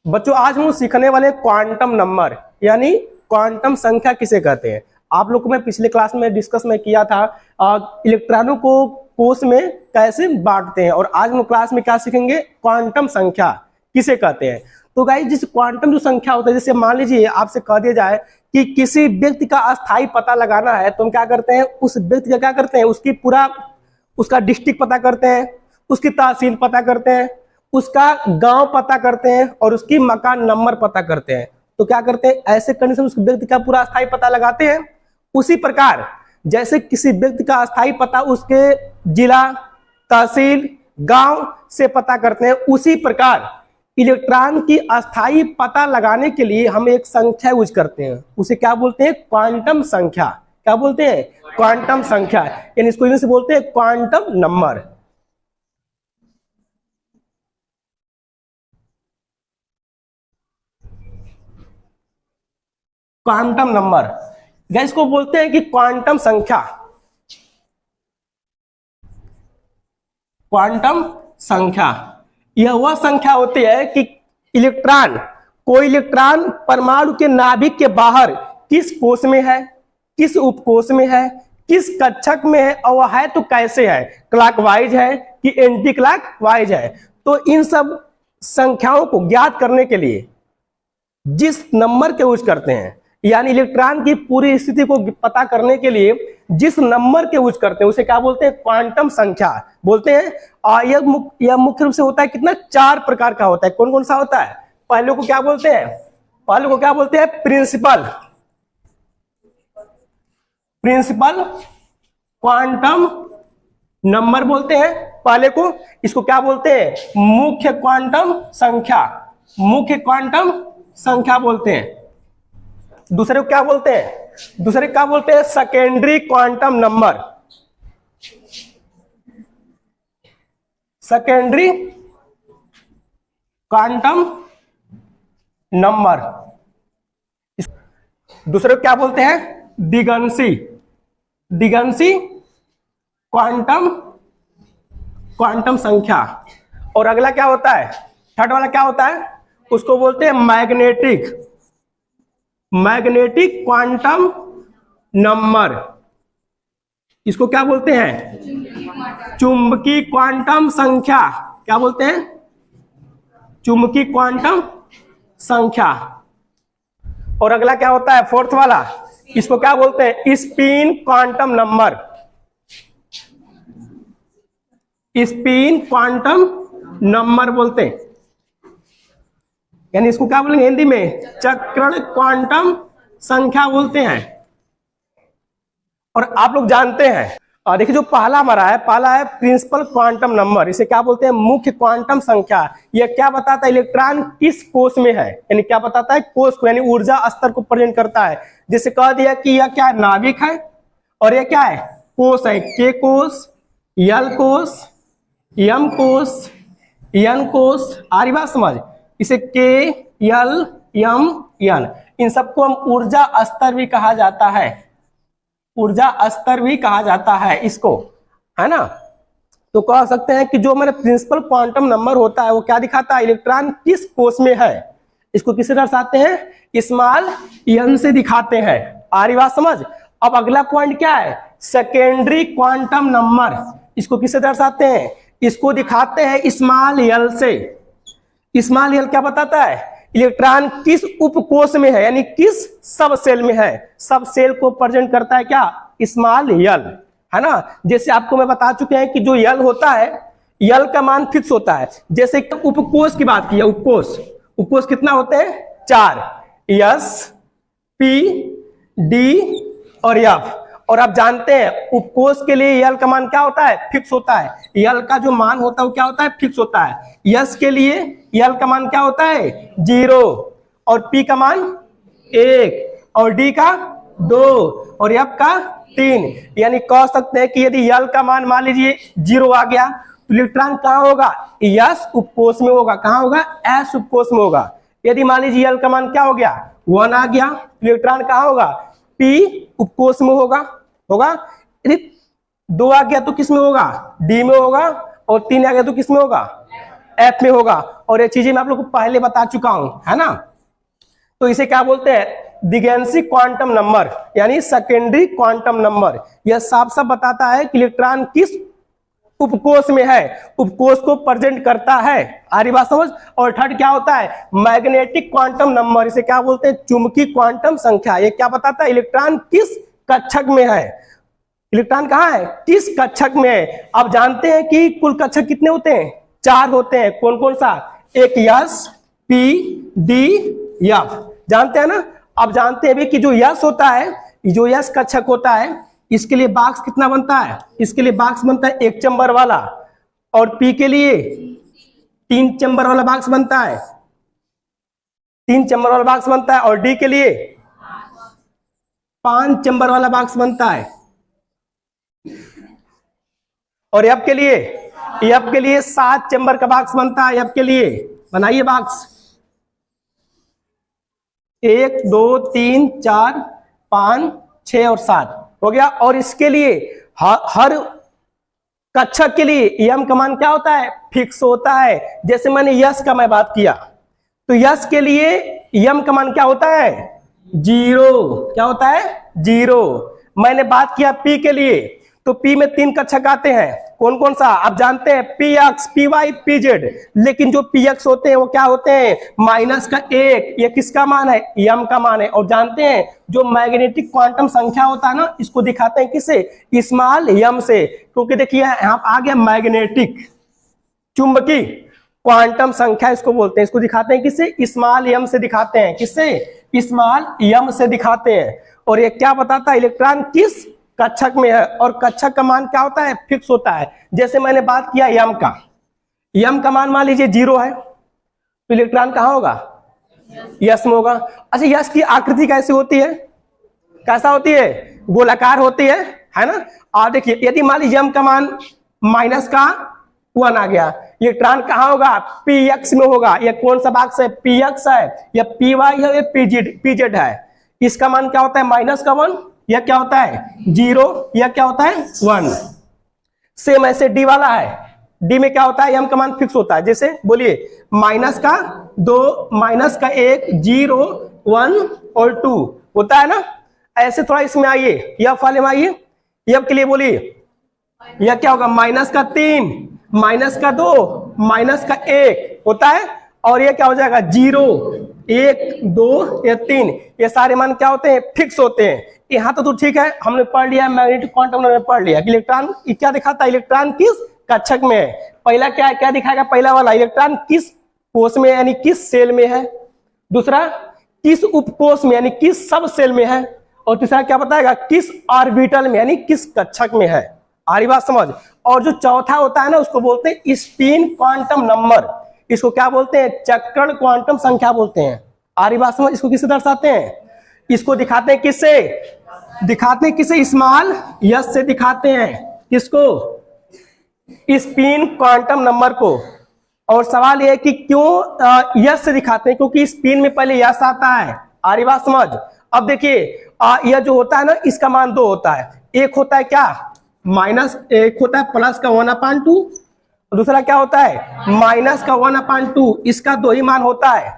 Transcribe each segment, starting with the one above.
बच्चों आज हम सीखने वाले क्वांटम नंबर यानी क्वांटम संख्या किसे कहते हैं। आप लोग को मैं पिछले क्लास में डिस्कस में किया था इलेक्ट्रॉनों को कोष में कैसे बांटते हैं, और आज हम क्लास में क्या सीखेंगे, क्वांटम संख्या किसे कहते हैं। तो गाइस जिस क्वांटम जो संख्या होता है, जैसे मान लीजिए आपसे कह दिया जाए कि किसी व्यक्ति का अस्थायी पता लगाना है, तो हम क्या करते हैं, उस व्यक्ति का क्या करते हैं, उसकी पूरा उसका डिस्ट्रिक्ट पता करते हैं, उसकी तहसील पता करते हैं, उसका गांव पता करते हैं और उसकी मकान नंबर पता करते हैं। तो क्या करते हैं, ऐसे करने से उस व्यक्ति का पूरा अस्थायी पता लगाते हैं। उसी प्रकार जैसे किसी व्यक्ति का अस्थायी पता उसके जिला, तहसील, गांव से पता करते हैं, उसी प्रकार इलेक्ट्रॉन की अस्थायी पता लगाने के लिए हम एक संख्या यूज करते हैं, उसे क्या बोलते हैं, क्वांटम संख्या। क्या बोलते हैं, क्वांटम संख्या, यानी इसको इंग्लिश में बोलते हैं quantum number. Quantum number guys को बोलते हैं कि क्वांटम संख्या। क्वांटम संख्या यह वह संख्या होती है कि कोई इलेक्ट्रॉन परमाणु के नाभिक के बाहर किस कोष में है, किस उपकोष में है, किस कक्षक में है, और वह है तो कैसे है, क्लॉकवाइज है कि एंटी क्लॉकवाइज है। तो इन सब संख्याओं को ज्ञात करने के लिए जिस नंबर के यूज करते हैं, यानी इलेक्ट्रॉन की पूरी स्थिति को पता करने के लिए जिस नंबर के यूज करते हैं, उसे क्या बोलते हैं, क्वांटम संख्या बोलते हैं। और यह मुख्य रूप से होता है कितना, 4 प्रकार का होता है। कौन कौन सा होता है, पहले को क्या बोलते हैं, प्रिंसिपल क्वांटम नंबर बोलते हैं पहले को। इसको क्या बोलते हैं, मुख्य क्वांटम संख्या बोलते हैं। दूसरे को क्या बोलते हैं, सेकेंडरी क्वांटम नंबर, दूसरे को क्या बोलते हैं, दिगंशी क्वांटम संख्या। और अगला क्या होता है, थर्ड वाला क्या होता है, उसको बोलते हैं मैग्नेटिक क्वांटम नंबर। इसको क्या बोलते हैं, चुंबकीय क्वांटम संख्या। क्या बोलते हैं, चुंबकीय क्वांटम संख्या। और अगला क्या होता है, फोर्थ वाला, इसको क्या बोलते हैं, स्पिन क्वांटम नंबर बोलते हैं। यानी इसको क्या बोलेंगे हिंदी में, चक्रण क्वांटम संख्या बोलते हैं। और आप लोग जानते हैं, और देखिए जो पहला है प्रिंसिपल क्वांटम नंबर, इसे क्या बोलते हैं, मुख्य क्वांटम संख्या। यह क्या बताता है, इलेक्ट्रॉन किस कोष में है, यानी क्या बताता है, कोष को, यानी ऊर्जा स्तर को प्रेजेंट करता है। जैसे कह दिया कि यह क्या है, नाभिक है, और यह क्या है, कोष है, के कोष, यल कोष, यम कोष, एन कोष। आ रही बात समझ, इसे के, यल, यम, एन, इन सबको हम ऊर्जा स्तर भी कहा जाता है, इसको, है ना। तो कह सकते हैं कि जो हमारे प्रिंसिपल क्वांटम नंबर होता है वो क्या दिखाता है, इलेक्ट्रॉन किस कोष में है, इसको किससे दर्शाते हैं, स्मॉल एन से दिखाते हैं। आ रही बात समझ। अब अगला पॉइंट क्या है, सेकेंडरी क्वांटम नंबर, इसको किससे दर्शाते हैं, इसको दिखाते हैं स्मॉल एल से। स्मॉल एल क्या बताता है, इलेक्ट्रॉन किस उपकोष में है, यानी किस सब सेल में है, सब सेल को प्रेजेंट करता है क्या, स्मॉल एल, है ना। जैसे आपको मैं बता चुके हैं कि जो एल होता है, एल का मान फिक्स होता है। जैसे उपकोष की बात की, उपकोष कितना होते हैं, 4, एस, पी, डी और एफ। और आप जानते हैं उपकोष के लिए एल का मान क्या होता है, फिक्स होता है। एल का जो मान होता है वो क्या होता है, फिक्स होता है। एस के लिए एल का मान क्या होता है, 0, और पी का मान 1, और डी का 2, और एफ का 3। यानी कह सकते हैं कि यदि एल का मान मान लीजिए 0 आ गया, तो इलेक्ट्रॉन कहाँ होगा, एस उपकोष में होगा। कहाँ होगा, एस उपकोष में होगा। यदि मान लीजिए एल का मान क्या हो गया, 1 आ गया, इलेक्ट्रॉन कहाँ होगा, पी उपकोष में होगा यदि 2 आ गया तो किस में होगा, डी में होगा, और 3 आ गया तो किस में होगा, एफ में होगा। और ये चीजें मैं आप लोग को पहले बता चुका हूं, है ना। तो इसे क्या बोलते हैं, दिगेंसी क्वांटम नंबर यानी सेकेंडरी क्वांटम नंबर। यह साफ साफ बताता है कि इलेक्ट्रॉन किस उपकोष में है, उपकोष को प्रेजेंट करता है। आ रही बात समझ। और थर्ड क्या होता है, मैग्नेटिक क्वांटम नंबर, इसे क्या बोलते हैं, चुंबकीय क्वांटम संख्या। ये क्या बताता है, इलेक्ट्रॉन किस कक्षक में है, इलेक्ट्रॉन कहाँ है, किस कक्षक में है। अब जानते हैं कि कुल कक्षक कितने होते हैं, 4 होते हैं। कौन कौन सा, एक यस, पी, डी, एफ, जानते हैं ना। अब जानते हैं भी कि जो यस होता है, जो यस कक्षक होता है, इसके लिए बॉक्स कितना बनता है, इसके लिए बॉक्स बनता है 1 चैम्बर वाला, और पी के लिए 3 चैम्बर वाला बॉक्स बनता है, 3 चैम्बर वाला बॉक्स बनता है, और डी के लिए 5 चैम्बर वाला बॉक्स बनता है, और एफ के लिए 7 चैम्बर का बॉक्स बनता है। एफ के लिए बनाइए बॉक्स, 1 2 3 4 5 6 और 7 हो गया। और इसके लिए हर कक्षक के लिए एम का मान क्या होता है, फिक्स होता है। जैसे मैंने यस का मैं बात किया तो यस के लिए एम का मान क्या होता है, 0, क्या होता है, 0। मैंने बात किया पी के लिए, तो पी में 3 कक्षक आते हैं, कौन कौन सा आप जानते हैं, P X, P Y, P Z. लेकिन जो पी एक्स होते हैं वो क्या होते हैं, -1, ये किसका मान है, एम का मान है। और जानते हैं जो मैग्नेटिक क्वांटम संख्या होता है ना, इसको दिखाते हैं किससे, स्मॉल एम से। क्योंकि देखिए यहाँ आ गया मैग्नेटिक, चुंबकीय क्वांटम संख्या इसको बोलते हैं। इसको दिखाते हैं किससे, स्मॉल एम से दिखाते हैं, किससे, स्मॉल एम से दिखाते हैं। और ये क्या बताता है, इलेक्ट्रॉन किस कक्षक में है, और कक्षक का मान क्या होता है, फिक्स होता है। जैसे मैंने बात किया एम का मान मान लीजिए 0 है, तो इलेक्ट्रॉन कहाँ होगा, यस में होगा। अच्छा, यस की आकृति कैसी होती है, कैसा होती है, गोलाकार होती है ना। और देखिए यदि मान लीजिए एम का मान -1 आ गया, इलेक्ट्रॉन कहाँ होगा, पी एक्स में होगा। यह कौन सा बॉक्स है, पी एक्स है, या पी वाई है, या पी जेड है। इसका मान क्या होता है, -1, यह क्या होता है, 0, यह क्या होता है, 1। सेम ऐसे डी वाला है, डी में क्या होता है, एम का मान फिक्स होता है। जैसे बोलिए -2, -1, 0, 1 और 2 होता है ना। ऐसे थोड़ा इसमें आइए, एफ वाले में आइए, एफ के लिए बोलिए यह क्या होगा, -3, -2, -1 होता है। और ये क्या हो जाएगा, 0, 1, 2 या 3, ये सारे मान क्या होते हैं, फिक्स होते हैं। यहाँ तो ठीक है, हमने पढ़ लिया मैग्नेटिक क्वांटम नंबर, पढ़ लिया कि इलेक्ट्रॉन क्या दिखाता है, इलेक्ट्रॉन किस कक्षक में है। पहला क्या है, क्या दिखाएगा, पहला वाला इलेक्ट्रॉन किस कोष में यानी किस सेल में है, दूसरा किस उपकोष में यानी किस सब सेल में है, और तीसरा क्या बताएगा, किस ऑर्बिटल में यानी किस कक्षक में है। आ रही बात समझ। और जो चौथा होता है ना, उसको बोलते हैं स्पिन क्वांटम नंबर, इसको क्या बोलते हैं, चक्रण क्वांटम संख्या बोलते हैं। आ रही बात समझ। इसको किससे दर्शाते हैं, इसको दिखाते हैं किससे, दिखाते हैं किसे, स्मॉल यस से दिखाते हैं, किसको, स्पिन क्वांटम नंबर को। और सवाल यह है कि क्यों यस से दिखाते हैं, क्योंकि स्पिन में पहले यस आता है। आ रही बात समझ। अब देखिए यह जो होता है ना, इसका मान 2 होता है, एक होता है क्या, एक होता है प्लस का 1/2, दूसरा क्या होता है, माइनस का 1/2। इसका 2 ही मान होता है,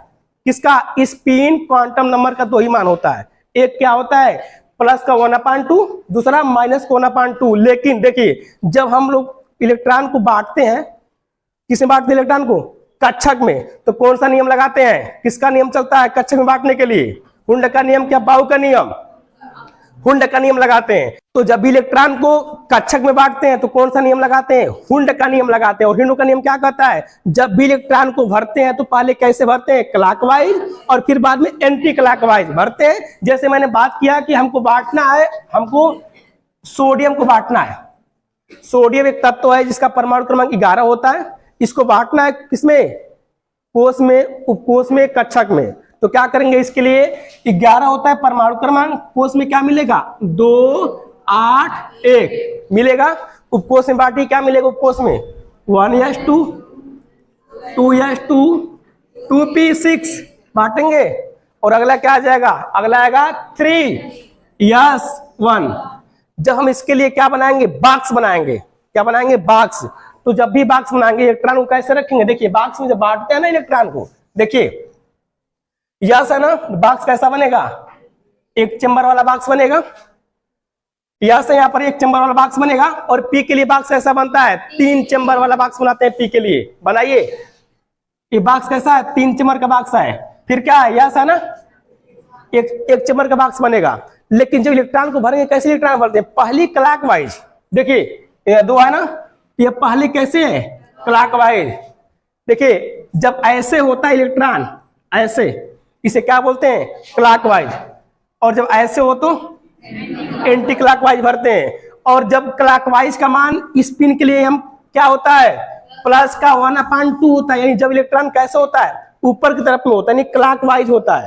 किसका, स्पिन क्वांटम नंबर का 2 ही मान होता है। एक क्या होता है, प्लस का 1/2, दूसरा माइनस का 1/2। लेकिन देखिए जब हम लोग इलेक्ट्रॉन को बांटते हैं, किसमें बांटते हैं इलेक्ट्रॉन को, कक्षक में, तो कौन सा नियम लगाते हैं, किसका नियम चलता है कक्षक में बांटने के लिए, हुंड का नियम, क्या बाउ का नियम, हुंड का नियम लगाते हैं। तो जब भी इलेक्ट्रॉन को कक्षक में बांटते हैं तो कौन सा नियम लगाते हैं, हुंड का नियम लगाते हैं। और हुंड का नियम क्या कहता है, जब भी इलेक्ट्रॉन को भरते हैं तो पहले कैसे भरते हैं, क्लॉकवाइज, और फिर बाद में एंटी क्लॉकवाइज भरते हैं। जैसे मैंने बात किया कि हमको बांटना है, हमको सोडियम को बांटना है। सोडियम एक तत्व है जिसका परमाणु क्रमांक 11 होता है। इसको बांटना है किसमें, कोष में, उपकोष में, कक्षक में। तो क्या करेंगे, इसके लिए 11 होता है परमाणु क्रमांक, कोष में क्या मिलेगा, 2, 8, 1 मिलेगा। उपकोष में बांटी क्या मिलेगा, उपकोष में 1s2, 2s2, 2p6 बांटेंगे। और अगला क्या आ जाएगा, अगला आएगा 3, S1। जब हम इसके लिए क्या बनाएंगे, बॉक्स बनाएंगे। क्या बनाएंगे, बॉक्स। तो जब भी बॉक्स बनाएंगे इलेक्ट्रॉन को कैसे रखेंगे, देखिए बॉक्स में जब बांटते हैं ना इलेक्ट्रॉन को, देखिए यस है ना, बॉक्स कैसा बनेगा, एक चेंबर वाला बॉक्स बनेगा। यस है, यहाँ पर एक चेंबर वाला बॉक्स बनेगा। और पी के लिए बॉक्स कैसा बनता है, 3 चेंबर वाला बॉक्स बनाते हैं पी के लिए। बनाइए, ये बॉक्स कैसा है, 3 चेंबर का बॉक्स है। फिर क्या है, यस है ना, एक चेंबर का बॉक्स बनेगा। लेकिन जब इलेक्ट्रॉन को भरेंगे कैसे इलेक्ट्रॉन भरते हैं, पहली क्लॉकवाइज। देखिए ये 2 है ना, ये पहले कैसे है, क्लॉकवाइज। देखिए जब ऐसे होता है इलेक्ट्रॉन, ऐसे, इसे क्या बोलते हैं, क्लॉकवाइज। और जब ऐसे हो तो एंटी क्लॉकवाइज भरते हैं। और जब क्लॉकवाइज का मान स्पिन के लिए हम क्या होता है, प्लस का 1/2 होता है। यानी जब इलेक्ट्रॉन कैसे होता है, ऊपर की तरफ में होता है, यानी क्लॉकवाइज होता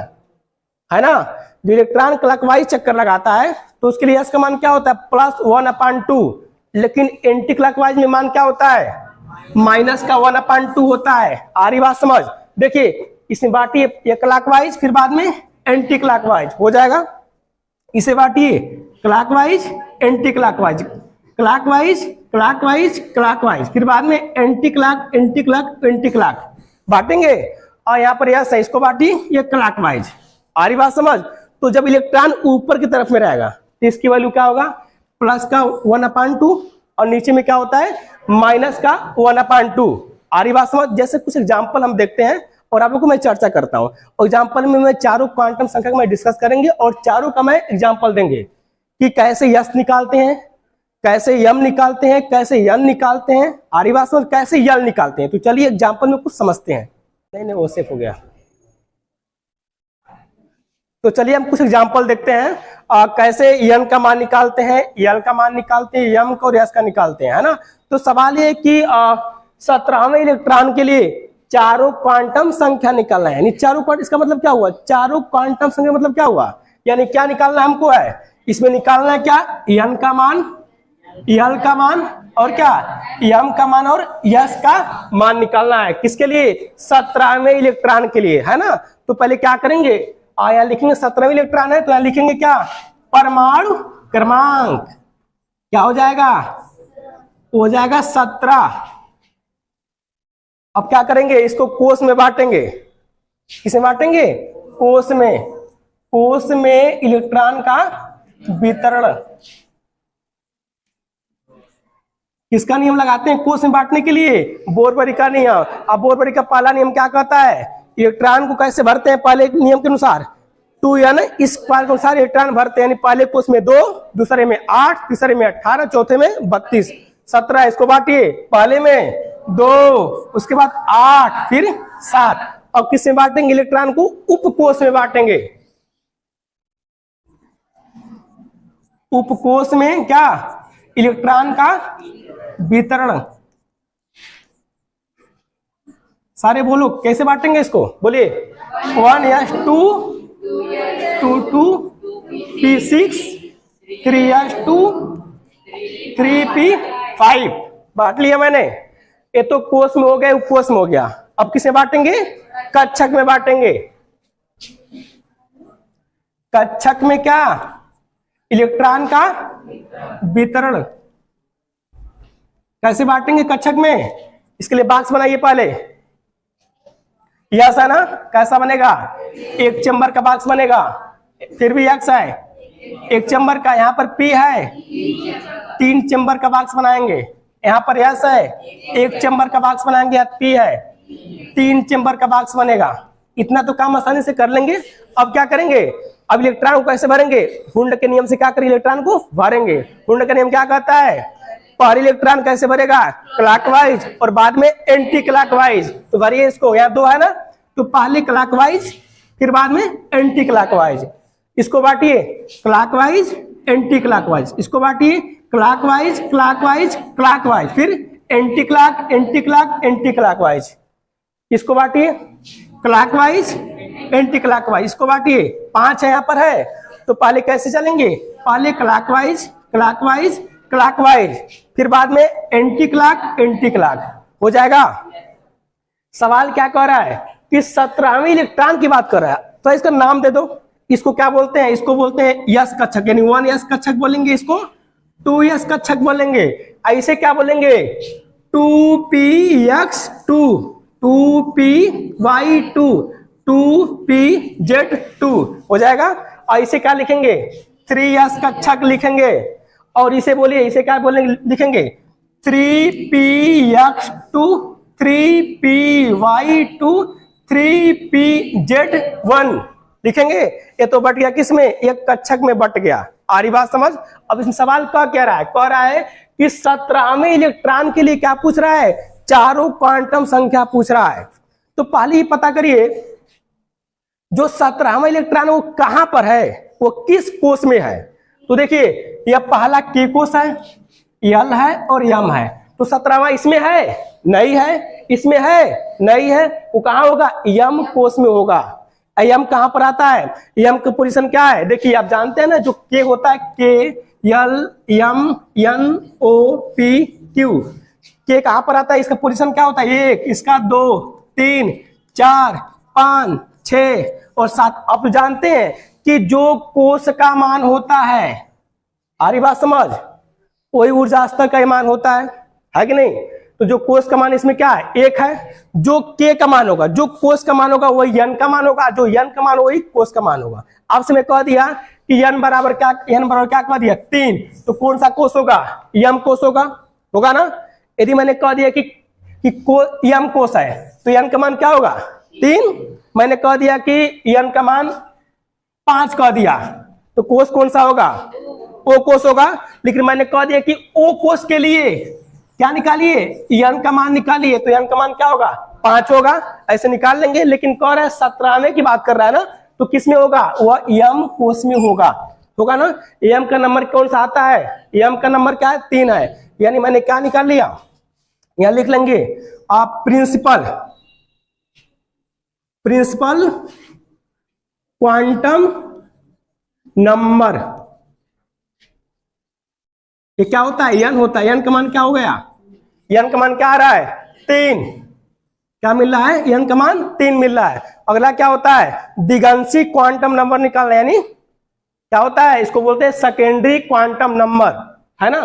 है ना। जो इलेक्ट्रॉन क्लॉकवाइज चक्कर लगाता है तो उसके लिए इसका मान क्या होता है, +1/2। लेकिन एंटी क्लॉकवाइज में मान क्या होता है, -1/2 होता है। आ रही बात समझ। देखिए इसमें बांटिए, ये क्लॉकवाइज, फिर बाद में एंटी क्लॉकवाइज हो जाएगा। इसे बांटिए, clockwise anti clockwise, clockwise clockwise clockwise, फिर बाद में anti clock anti clock anti clock बांटेंगे। और यहाँ पर यस है, इसको बांटिए, ये क्लॉकवाइज। आ रही बात समझ। तो जब इलेक्ट्रॉन ऊपर की तरफ में रहेगा तो इसकी वैल्यू क्या होगा, प्लस का 1/2, और नीचे में क्या होता है, माइनस का 1/2। आ रही बात समझ। जैसे कुछ एग्जाम्पल हम देखते हैं और आप लोगों को मैं चर्चा करता हूं। एग्जाम्पल में मैं चारों क्वांटम संख्या का मैं डिस्कस करेंगे और चारों का मैं एग्जाम्पल देंगे कि कैसे यस निकालते हैं, कैसे यम निकालते हैं, कैसे यन निकालते हैं। आ रही बात समझ, कैसे यल निकालते हैं। तो चलिए एग्जाम्पल में कुछ समझते हैं। नहीं वो सेफ हो गया। तो चलिए हम कुछ एग्जाम्पल देखते हैं, कैसे यन का मान निकालते हैं, यल का मान निकालते हैं, यम का और यस का निकालते हैं, है ना। तो सवाल ये कि 17वें इलेक्ट्रॉन के लिए चारों क्वांटम संख्या निकालना है। यानी चारों क्वांटम, इसका मतलब क्या हुआ, चारों क्वांटम संख्या मतलब क्या हुआ, यानी क्या निकालना हमको है, इसमें निकालना है क्या, यन का मान, यल का मान, और क्या, यम का मान और यस का मान निकालना है। किसके लिए, 17वें इलेक्ट्रॉन के लिए, है ना। तो पहले क्या करेंगे, यहाँ लिखेंगे 17वें इलेक्ट्रॉन है तो यहाँ लिखेंगे क्या, परमाणु क्रमांक। क्या हो जाएगा, हो जाएगा 17। अब क्या करेंगे, इसको कोष में बांटेंगे। किसे बांटेंगे, कोष में। कोष में इलेक्ट्रॉन का वितरण, किसका नियम लगाते हैं कोष में बांटने के लिए, बोरबरी का नियम। अब बोरबरी का पहला नियम क्या कहता है, इलेक्ट्रॉन को कैसे भरते हैं, पहले नियम के अनुसार 2n इस के अनुसार इलेक्ट्रॉन भरते हैं। यानी पहले कोष में 2, दूसरे में 8, तीसरे में 18, चौथे में 32, 17। इसको बांटिए, पहले में 2, उसके बाद 8, फिर 7। और किससे बांटेंगे, इलेक्ट्रॉन को उपकोष में बांटेंगे। उपकोष में क्या, इलेक्ट्रॉन का वितरण। सारे बोलो कैसे बांटेंगे इसको, बोलिए 1s2 2 p6 3s2 3p5 बांट लिया मैंने। ये तो कोष में हो गया, उपकोष में हो गया। अब किसे बांटेंगे, कक्षक में बांटेंगे। कक्षक में क्या, इलेक्ट्रॉन का वितरण। कैसे बांटेंगे कक्षक में, इसके लिए बॉक्स बनाइए पहले। यस है ना, कैसा बनेगा, एक चेंबर का बॉक्स बनेगा। फिर भी एक्स है, एक चेंबर का, यहाँ पर पी है, 3 चेंबर का बॉक्स बनाएंगे। यहाँ पर यस है, एक चेंबर का बॉक्स बनाएंगे, यहाँ पी है, 3 चेंबर का बॉक्स बनेगा। इतना तो काम आसानी से कर लेंगे। अब क्या करेंगे, अब इलेक्ट्रॉन को कैसे भरेंगे, हुंड के नियम से क्या करें, इलेक्ट्रॉन को भरेंगे। हुंड का नियम क्या कहता है, पहले इलेक्ट्रॉन कैसे भरेगा, क्लॉकवाइज और बाद में एंटी क्लॉकवाइज। तो भरिए इसको, यहाँ 2 है ना, तो पहले क्लॉकवाइज फिर बाद में एंटी क्लॉकवाइज। इसको बांटिए, क्लॉकवाइज एंटी क्लॉकवाइज। इसको बांटिए, क्लॉकवाइज क्लॉकवाइज क्लॉकवाइज, फिर anti clock anti clock anti clockwise. इसको बांटिए, क्लॉकवाइज एंटी क्लॉकवाइज। इसको बांटिए, 5 है यहाँ पर है, तो पहले कैसे चलेंगे, पहले क्लॉकवाइज क्लॉकवाइज क्लॉकवाइज, फिर बाद में एंटी क्लॉक एंटी क्लॉक हो जाएगा। सवाल क्या कह रहा है कि 17वें इलेक्ट्रॉन की बात कर रहा है, तो इसका नाम दे दो। इसको क्या बोलते हैं, इसको बोलते हैं यस कक्षक, यानी 1s कक्षक बोलेंगे, इसको 2s कक्षक बोलेंगे। ऐसे क्या बोलेंगे 2px2, 2py2, 2pz2 हो जाएगा। और इसे क्या लिखेंगे 3s कक्षक लिखेंगे। और इसे बोलिए, इसे क्या बोलेंगे लिखेंगे 3px2, 3py2, 3pz1 लिखेंगे। ये तो बट गया किसमें, एक कक्षक में बट गया। आ रही बात समझ। अब इसमें सवाल क्या कह रहा है, कह रहा है कि 17वें इलेक्ट्रॉन के लिए क्या पूछ रहा है, चारों क्वांटम संख्या पूछ रहा है। तो पहले ही पता करिए जो 17वां इलेक्ट्रॉन वो कहां पर है, वो किस कोष में है। तो देखिए यह पहला के कोष है, यल है और यम है। तो 17वां इसमें है, नहीं है, इसमें है, नहीं है, वो कहां होगा, यम कोष में होगा। यम कहां पर आता है, यम का पोजीशन क्या है, देखिए आप जानते हैं ना जो के होता है, K L M N O P Q, K कहां पर आता है, इसका पोजीशन क्या होता है, 1, इसका 2, 3, 4, 5, 6 और 7। आप जानते हैं कि जो कोष का मान होता है, आ रही बात समझ, वही ऊर्जा स्तर का मान होता है कि नहीं। तो जो कोष का मान इसमें क्या है, 1 है। जो के का मान होगा, जो कोष का मान होगा वही यन का मान होगा, जो यन का मान वही कोष का मान होगा। आपसे मैं कह दिया कि यन बराबर क्या कह दिया 3, तो कौन सा कोष होगा, यम कोष होगा ना। यदि मैंने कह दिया कि यम कोष है तो यन का मान क्या होगा 3, मैंने कह दिया कि यन का मान 5 कह दिया, तो कोष कौन सा होगा, ओ कोष होगा। लेकिन मैंने कह दिया कि ओ कोष के लिए क्या निकालिए, यन का मान निकालिए, तो यन का मान क्या होगा 5 होगा, ऐसे निकाल लेंगे। लेकिन कह रहा है 17वें की बात कर रहा है ना, तो किसमें होगा, वह यम कोष में होगा ना। यम का नंबर कौन सा आता है, यम का नंबर क्या है 3 है, यानी मैंने क्या निकाल लिया, यहां लिख लेंगे आप प्रिंसिपल क्वांटम नंबर। ये क्या होता है, यन होता है। यन का मान क्या हो गया, यन का मान क्या आ रहा है 3, क्या मिल रहा है, यन का मान 3 मिल रहा है। अगला क्या होता है, दिगंशी क्वांटम नंबर निकालना, यानी क्या होता है, इसको बोलते हैं सेकेंडरी क्वांटम नंबर, है ना।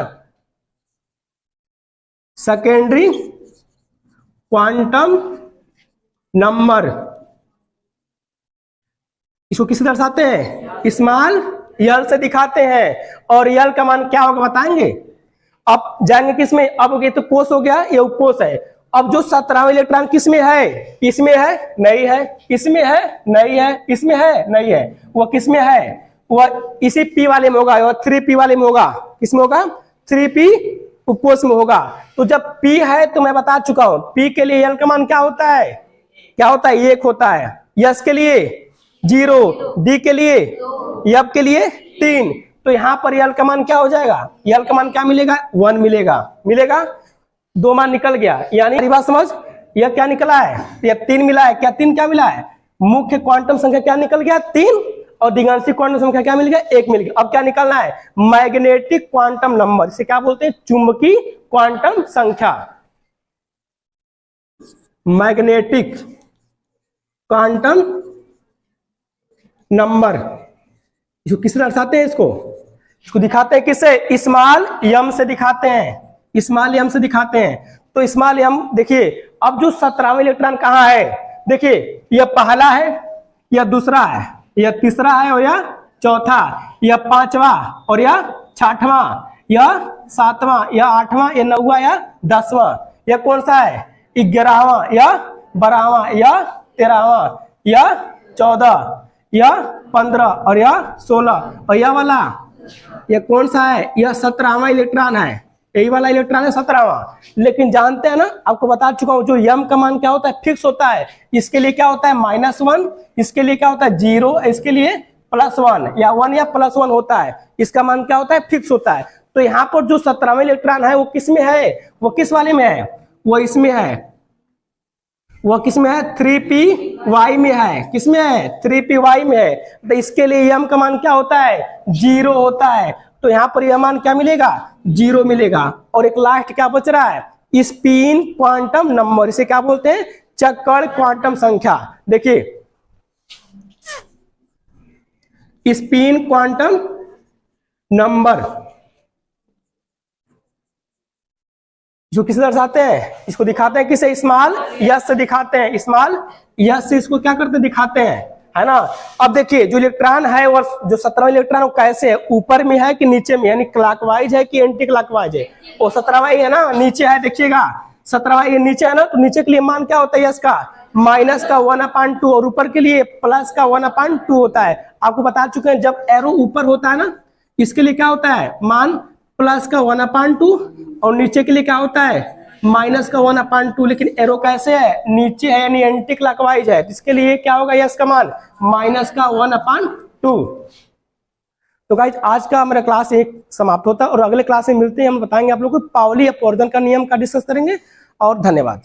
सेकेंडरी क्वांटम नंबर, इसको किससे दर्शाते हैं, स्मॉल यल से दिखाते हैं। और यल का मान क्या होगा बताएंगे। अब जाएंगे किसमें, अब ये तो कोष हो गया, ये उपकोष है। अब जो 17वां इलेक्ट्रॉन किसमें है, इसमें है, नहीं है, इसमें है, नहीं है, इसमें है, नहीं है, वह किसमें है, वह इसी पी वाले में होगा, वह 3p वाले में होगा। किसमें होगा, 3p उपकोष में होगा। तो जब p है तो मैं बता चुका हूं, p के लिए यल का मान क्या होता है, 1 होता है, यस के लिए 0, डी के लिए, यब के लिए 3। तो यहां पर यल का मान क्या हो जाएगा, यल का मान क्या मिलेगा 1 मिलेगा। 2 मान निकल गया, यानी बात समझ। यह क्या निकला है, यह 3 मिला है, क्या 3 क्या मिला है, मुख्य क्वांटम संख्या क्या निकल गया 3, और दिगंशी क्वांटम संख्या क्या मिल गया 1 मिल गया। अब क्या निकलना है, मैग्नेटिक क्वांटम नंबर, इसे क्या बोलते हैं, चुंबकीय क्वांटम संख्या, मैग्नेटिक क्वांटम नंबर। इसको किससे दर्शाते हैं, इसको दिखाते हैं किससे, स्मॉल यम से दिखाते हैं, स्मॉल यम से दिखाते हैं। तो स्मॉल यम देखिए, अब जो 17वां इलेक्ट्रॉन कहाँ है, देखिए यह पहला है, यह दूसरा है, यह तीसरा है, और यह चौथा, यह 5वां, और यह 6वां, यह 7वां, यह 8वां, यह 9वां, यह 10वां। यह कौन सा है, 11वां, यह 12वां, यह 13वां, यह 14, यह 15 और यह 16, और यह वाला यह कौन सा है, यह 17वां इलेक्ट्रॉन है, यही वाला इलेक्ट्रॉन है 17वां। लेकिन जानते हैं ना, आपको बता चुका हूं, जो यम का मान क्या होता है, फिक्स होता है। इसके लिए क्या होता है -1, इसके लिए क्या होता है 0, इसके लिए +1 या 1 या +1 होता है। इसका मान क्या होता है, फिक्स होता है। तो यहाँ पर जो 17वां इलेक्ट्रॉन है वो किस में है, वो किस वाले में है, वो इसमें है, वो किसमें है 3py में है, किसमें है 3py में है। तो इसके लिए यम का मान क्या होता है 0 होता है। तो यहाँ पर यह मान क्या मिलेगा 0 मिलेगा। और एक लास्ट क्या बच रहा है, स्पिन क्वांटम नंबर, इसे क्या बोलते हैं चक्कर क्वांटम संख्या। देखिए स्पिन क्वांटम नंबर जो किसे दर्शाते हैं, इसको दिखाते हैं किसे, स्मॉल यस से दिखाते हैं, स्मॉल यस से इसको क्या करते दिखाते हैं, है ना। अब देखिए जो इलेक्ट्रॉन है और जो 17वां इलेक्ट्रॉन वो कैसे है, ऊपर में है कि नीचे में, यानी क्लॉकवाइज है कि एंटी क्लॉकवाइज है, वो 17वां है ना, नीचे है, देखिएगा 17वां ये नीचे है ना, तो नीचे के लिए मान क्या होता है यस का, माइनस का 1/2 और ऊपर के लिए प्लस का 1/2 होता है। आपको बता चुके हैं जब एरो ऊपर होता है ना, इसके लिए क्या होता है मान प्लस का 1/2 और नीचे के लिए क्या होता है माइनस का 1/2, लेकिन एरो कैसे है नीचे है यानी एंटी क्लॉकवाइज है, इसके लिए क्या होगा यस का मान माइनस का 1/2। तो गाइज आज का हमारा क्लास एक समाप्त होता है और अगले क्लास में मिलते हैं, हम बताएंगे आप लोग को पाउली अपवर्जन का नियम का डिस्कस करेंगे। और धन्यवाद।